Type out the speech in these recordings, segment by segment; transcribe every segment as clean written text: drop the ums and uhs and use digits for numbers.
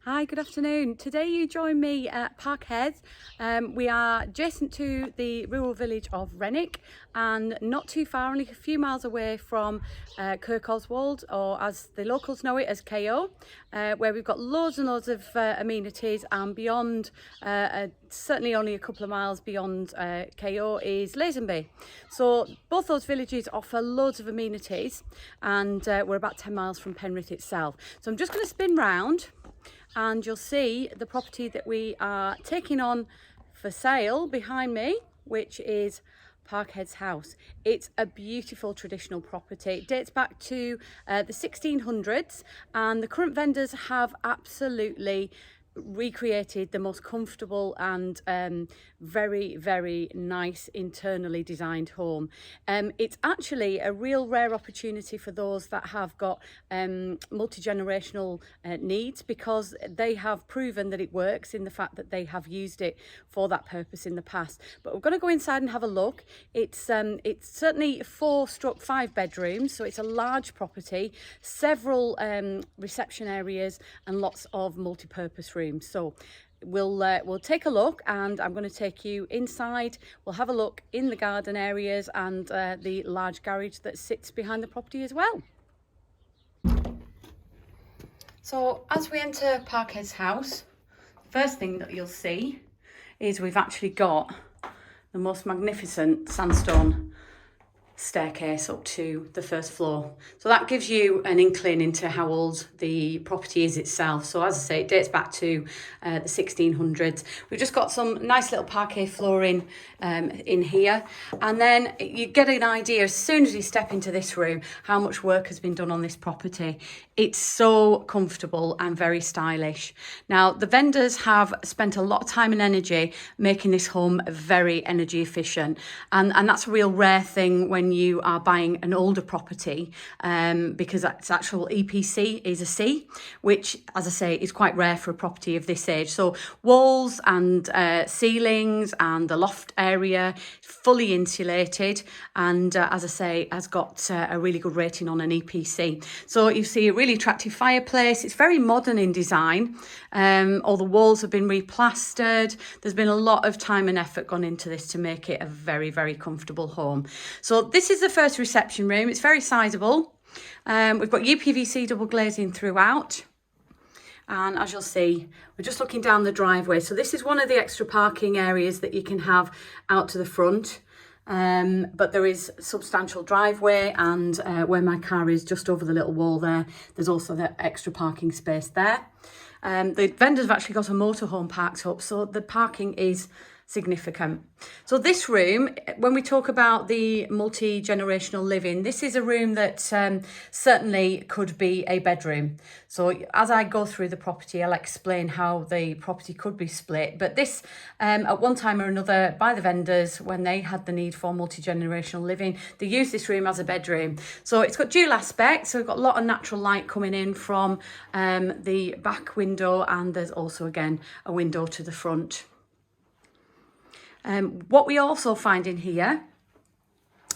Hi, good afternoon. Today you join me at Parkhead. We are adjacent to the rural village of Renwick and not too far, only a few miles away from Kirk Oswald, or as the locals know it as KO, where we've got loads and loads of amenities, and beyond, certainly only a couple of miles beyond KO is Lazenby. So both those villages offer loads of amenities, and we're about 10 miles from Penrith itself. So I'm just going to spin round and you'll see the property that we are taking on for sale behind me, which is Parkhead's house. It's a beautiful traditional property. It dates back to the 1600s, and the current vendors have absolutely recreated the most comfortable and very nice internally designed home. It's actually a real rare opportunity for those that have got multi-generational needs, because they have proven that it works in the fact that they have used it for that purpose in the past. But we're going to go inside and have a look. It's certainly 4/5 bedrooms, so it's a large property, several reception areas and lots of multi-purpose rooms. So we'll take a look, and I'm going to take you inside. We'll have a look in the garden areas and the large garage that sits behind the property as well. So as we enter Parkhead's house, first thing that you'll see is we've actually got the most magnificent sandstone staircase up to the first floor. So that gives you an inkling into how old the property is itself. So as I say, it dates back to the 1600s. We've just got some nice little parquet flooring in here, and then you get an idea as soon as you step into this room how much work has been done on this property. It's so comfortable and very stylish. Now, the vendors have spent a lot of time and energy making this home very energy efficient, and that's a real rare thing when you are buying an older property, because its actual EPC is a C, which, as I say, is quite rare for a property of this age. So walls and ceilings and the loft area fully insulated, and as I say, has got a really good rating on an EPC. So you see a really attractive fireplace. It's very modern in design. All the walls have been replastered. There's been a lot of time and effort gone into this to make it a very comfortable home. So this is the first reception room. It's very sizable. We've got UPVC double glazing throughout. And as you'll see, we're just looking down the driveway. So this is one of the extra parking areas that you can have out to the front. But there is substantial driveway, and where my car is just over the little wall there, there's also the extra parking space there. The vendors have actually got a motorhome parked up, so the parking is significant. So this room, when we talk about the multi-generational living, this is a room that certainly could be a bedroom. So as I go through the property, I'll explain how the property could be split. But this, at one time or another, by the vendors, when they had the need for multi-generational living, they used this room as a bedroom. So it's got dual aspects. So we've got a lot of natural light coming in from the back window, and there's also, again, a window to the front. What we also find in here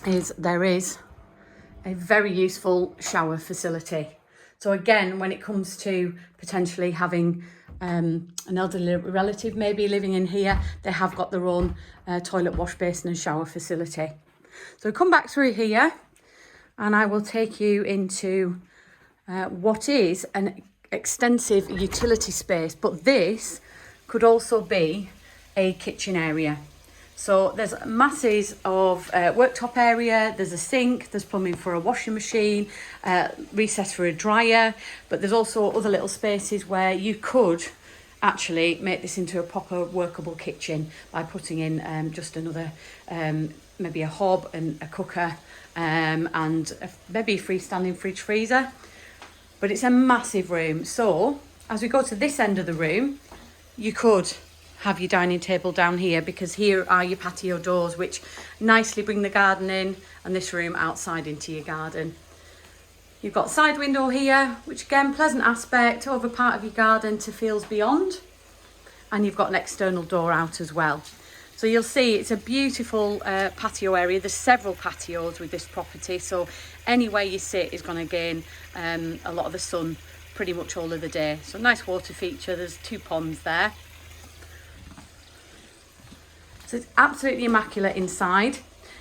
is there is a very useful shower facility. So again, when it comes to potentially having an elderly relative maybe living in here, they have got their own toilet, wash basin and shower facility. So come back through here, and I will take you into what is an extensive utility space, but this could also be a kitchen area. So there's masses of worktop area, there's a sink, there's plumbing for a washing machine, recess for a dryer, but there's also other little spaces where you could actually make this into a proper workable kitchen by putting in just another, maybe a hob and a cooker, and maybe a freestanding fridge freezer. But it's a massive room. So as we go to this end of the room, you could have your dining table down here, because here are your patio doors, which nicely bring the garden in, and this room outside into your garden. You've got a side window here, which again, pleasant aspect over part of your garden to fields beyond, and you've got an external door out as well. So you'll see it's a beautiful patio area. There's several patios with this property, so anywhere you sit is going to gain a lot of the sun pretty much all of the day. So nice water feature. There's 2 ponds there. So it's absolutely immaculate inside.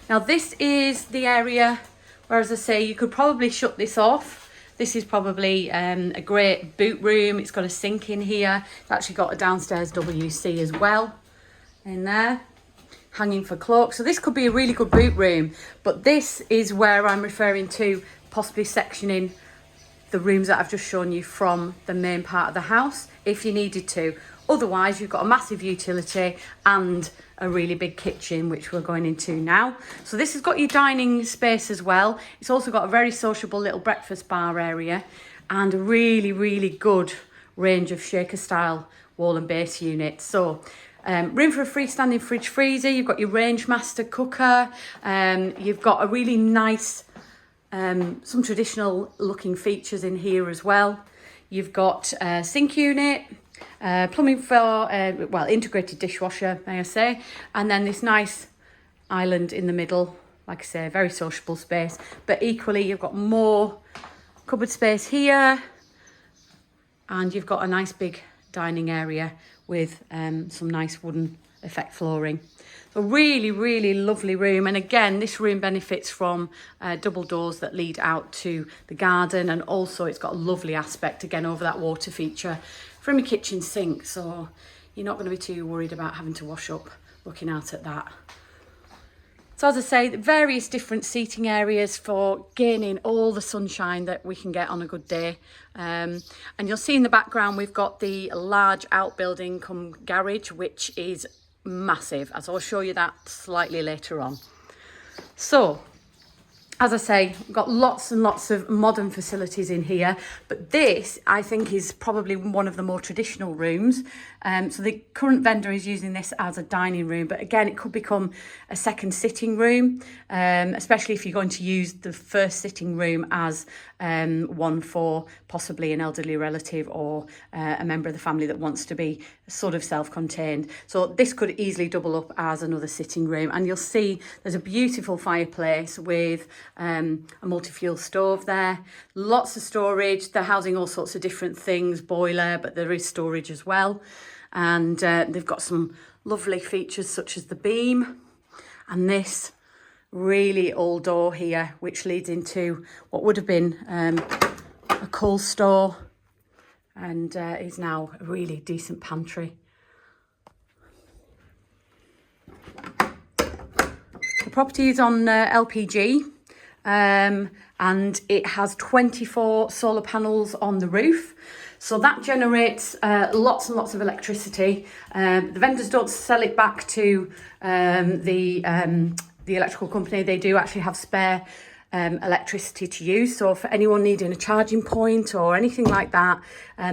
Now this is the area where, as I say, you could probably shut this off. This is probably a great boot room. It's got a sink in here. It's actually got a downstairs WC as well in there, hanging for cloaks. So this could be a really good boot room, but this is where I'm referring to possibly sectioning the rooms that I've just shown you from the main part of the house if you needed to. Otherwise, you've got a massive utility and a really big kitchen, which we're going into now. So this has got your dining space as well. It's also got a very sociable little breakfast bar area and a really, really good range of shaker style wall and base units. So room for a freestanding fridge freezer. You've got your range master cooker. You've got a really nice, some traditional looking features in here as well. You've got a sink unit, plumbing for, well, integrated dishwasher, may I say, and then this nice island in the middle. Like I say, very sociable space, but equally you've got more cupboard space here, and you've got a nice big dining area with some nice wooden effect flooring. So really, really lovely room. And again, this room benefits from double doors that lead out to the garden, and also it's got a lovely aspect again over that water feature from your kitchen sink, so you're not going to be too worried about having to wash up looking out at that. So as I say, various different seating areas for gaining all the sunshine that we can get on a good day. And you'll see in the background we've got the large outbuilding come garage, which is massive, as I'll show you that slightly later on. So as I say, we've got lots and lots of modern facilities in here, but this I think is probably one of the more traditional rooms. So the current vendor is using this as a dining room, but again, it could become a second sitting room, especially if you're going to use the first sitting room as one for possibly an elderly relative or a member of the family that wants to be sort of self-contained. So this could easily double up as another sitting room, and you'll see there's a beautiful fireplace with a multi-fuel stove there, lots of storage. They're housing all sorts of different things, boiler, but there is storage as well. And they've got some lovely features such as the beam and this really old door here, which leads into what would have been a coal store and is now a really decent pantry. The property is on LPG. And it has 24 solar panels on the roof. So that generates lots and lots of electricity. The vendors don't sell it back to the electrical company. They do actually have spare electricity to use. So for anyone needing a charging point or anything like that,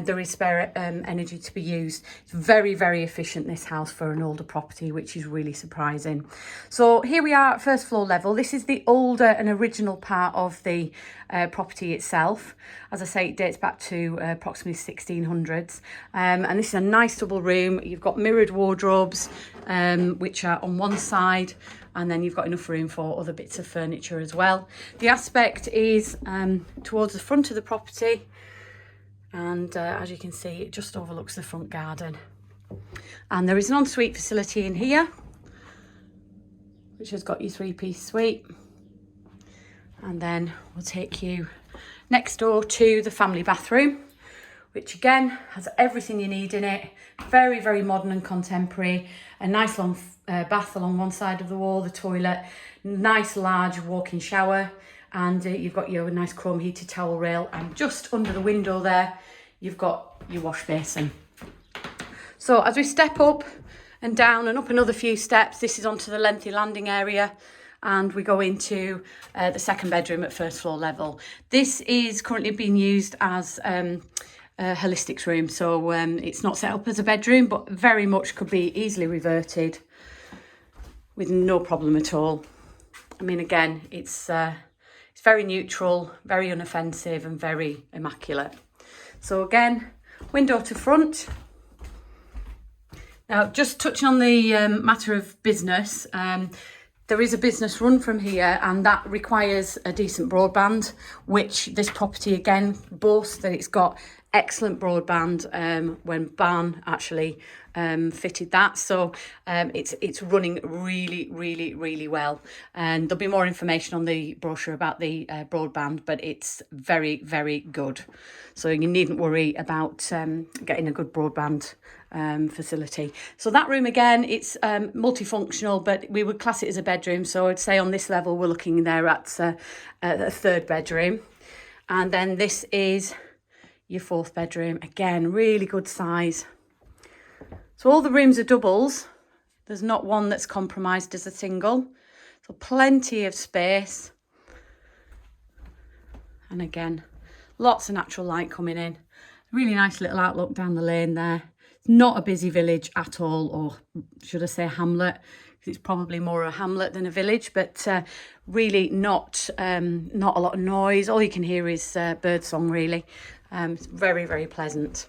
there is spare energy to be used. It's very, very efficient, this house, for an older property, which is really surprising. So here we are at first floor level. This is the older and original part of the property itself. As I say, it dates back to approximately 1600s. And this is a nice double room. You've got mirrored wardrobes, which are on one side, and then you've got enough room for other bits of furniture as well. The aspect is towards the front of the property, and as you can see, it just overlooks the front garden. And there is an ensuite facility in here, which has got your 3-piece suite. And then we'll take you next door to the family bathroom, which again has everything you need in it. Very, very modern and contemporary. A nice long bath along one side of the wall, the toilet, nice large walk-in shower, and you've got your nice chrome heated towel rail, and just under the window there you've got your wash basin. So as we step up and down and up another few steps, this is onto the lengthy landing area, and we go into the second bedroom at first floor level. This is currently being used as a holistics room, so it's not set up as a bedroom, but very much could be easily reverted with no problem at all. I mean, again, it's very neutral, very unoffensive, and very immaculate. So again, window to front. Now, just touching on the matter of business, there is a business run from here, and that requires a decent broadband, which this property again boasts that it's got excellent broadband when Barn actually fitted that. So it's running really well. And there'll be more information on the brochure about the broadband, but it's very good. So you needn't worry about getting a good broadband facility. So that room again, it's multifunctional, but we would class it as a bedroom. So I'd say on this level we're looking there at a third bedroom. And then this is your fourth bedroom. Again, really good size. So all the rooms are doubles. There's not one that's compromised as a single. So plenty of space. And again, lots of natural light coming in. Really nice little outlook down the lane there. It's not a busy village at all, or should I say hamlet? It's probably more a hamlet than a village, but really not a lot of noise. All you can hear is bird song, really. It's very pleasant.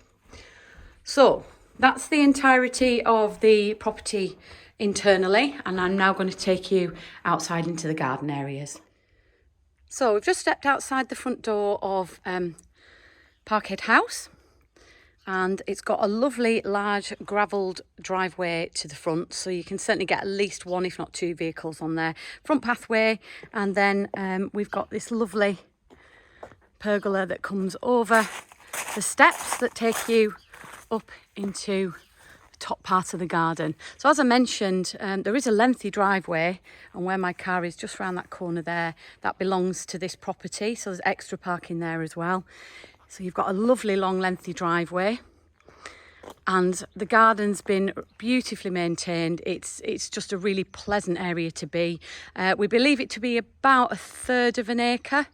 So that's the entirety of the property internally, and I'm now going to take you outside into the garden areas. So we've just stepped outside the front door of Parkhead House, and it's got a lovely large gravelled driveway to the front, so you can certainly get at least one if not two vehicles on there. Front pathway, and then we've got this lovely pergola that comes over the steps that take you up into the top part of the garden. So as I mentioned, there is a lengthy driveway, and where my car is just around that corner there, that belongs to this property, so there's extra parking there as well. So you've got a lovely long lengthy driveway, and the garden's been beautifully maintained. It's just a really pleasant area to be. We believe it to be about 1/3 of an acre,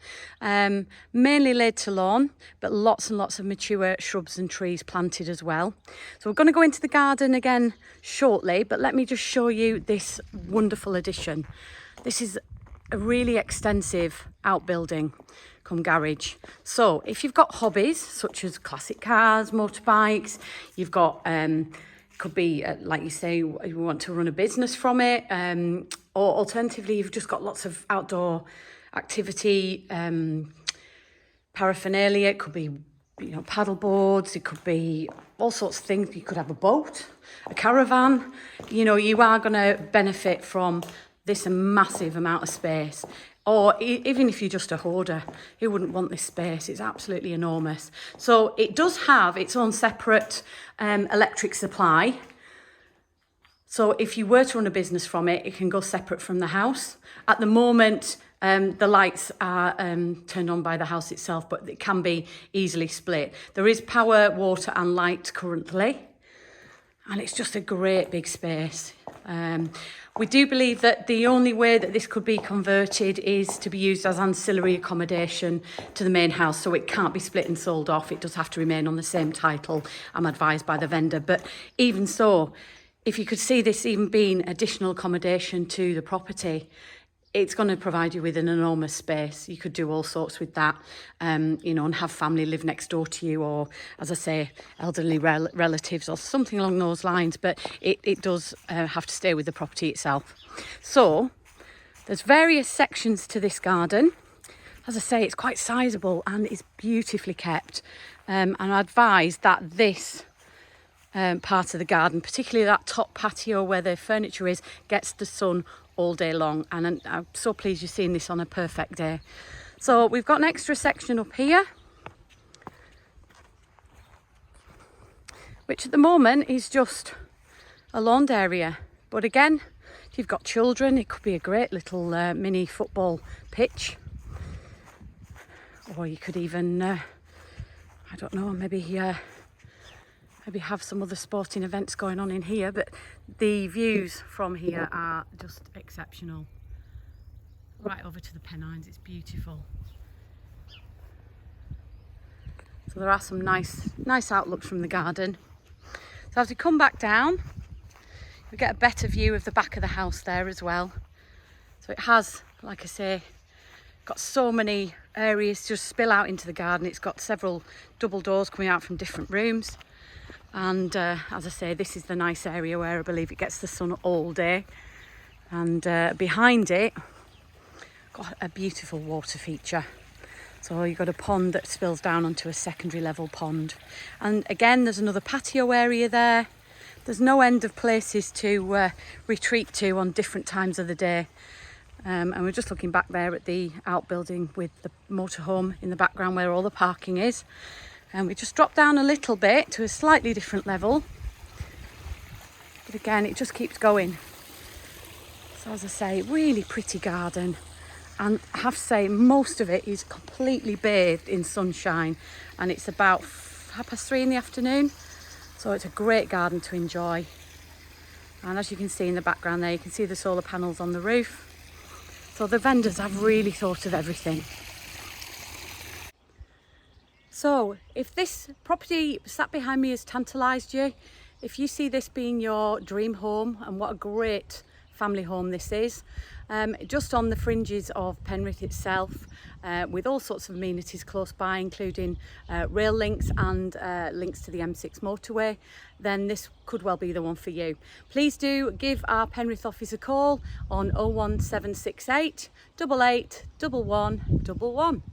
mainly laid to lawn, but lots and lots of mature shrubs and trees planted as well. So we're going to go into the garden again shortly, but let me just show you this wonderful addition. This is a really extensive outbuilding come garage. So if you've got hobbies such as classic cars, motorbikes, you've got could be like you say, you want to run a business from it, or alternatively you've just got lots of outdoor activity paraphernalia. It could be, you know, paddle boards, it could be all sorts of things. You could have a boat, a caravan. You know, you are going to benefit from this massive amount of space. Or even if you're just a hoarder, who wouldn't want this space? It's absolutely enormous. So it does have its own separate electric supply. So if you were to run a business from it, it can go separate from the house. At the moment, the lights are turned on by the house itself, but it can be easily split. There is power, water and light currently, and it's just a great big space. We do believe that the only way that this could be converted is to be used as ancillary accommodation to the main house, so it can't be split and sold off. It does have to remain on the same title, I'm advised by the vendor. But even so, if you could see this even being additional accommodation to the property, it's going to provide you with an enormous space. You could do all sorts with that, you know, and have family live next door to you, or, as I say, elderly relatives or something along those lines. But it does have to stay with the property itself. So there's various sections to this garden. As I say, it's quite sizable and it's beautifully kept. And I advise that this part of the garden, particularly that top patio where the furniture is, gets the sun all day long, and I'm so pleased you're seeing this on a perfect day. So we've got an extra section up here, which at the moment is just a lawn area, but again, if you've got children, it could be a great little mini football pitch, or you could even I don't know, maybe have some other sporting events going on in here. But the views from here are just exceptional. Right over to the Pennines, it's beautiful. So there are some nice outlooks from the garden. So as we come back down, we get a better view of the back of the house there as well. So it has, like I say, got so many areas to just spill out into the garden. It's got several double doors coming out from different rooms. And as I say, this is the nice area where I believe it gets the sun all day. And behind it, got a beautiful water feature. So you've got a pond that spills down onto a secondary level pond. And again, there's another patio area there. There's no end of places to retreat to on different times of the day. And we're just looking back there at the outbuilding with the motorhome in the background where all the parking is. And we just drop down a little bit to a slightly different level. But again, it just keeps going. So as I say, really pretty garden. And I have to say, most of it is completely bathed in sunshine. And it's about 3:30 in the afternoon. So it's a great garden to enjoy. And as you can see in the background there, you can see the solar panels on the roof. So the vendors have really thought of everything. So if this property sat behind me has tantalised you, if you see this being your dream home, and what a great family home this is, just on the fringes of Penrith itself, with all sorts of amenities close by, including rail links and links to the M6 motorway, then this could well be the one for you. Please do give our Penrith office a call on 01768 88 11 11.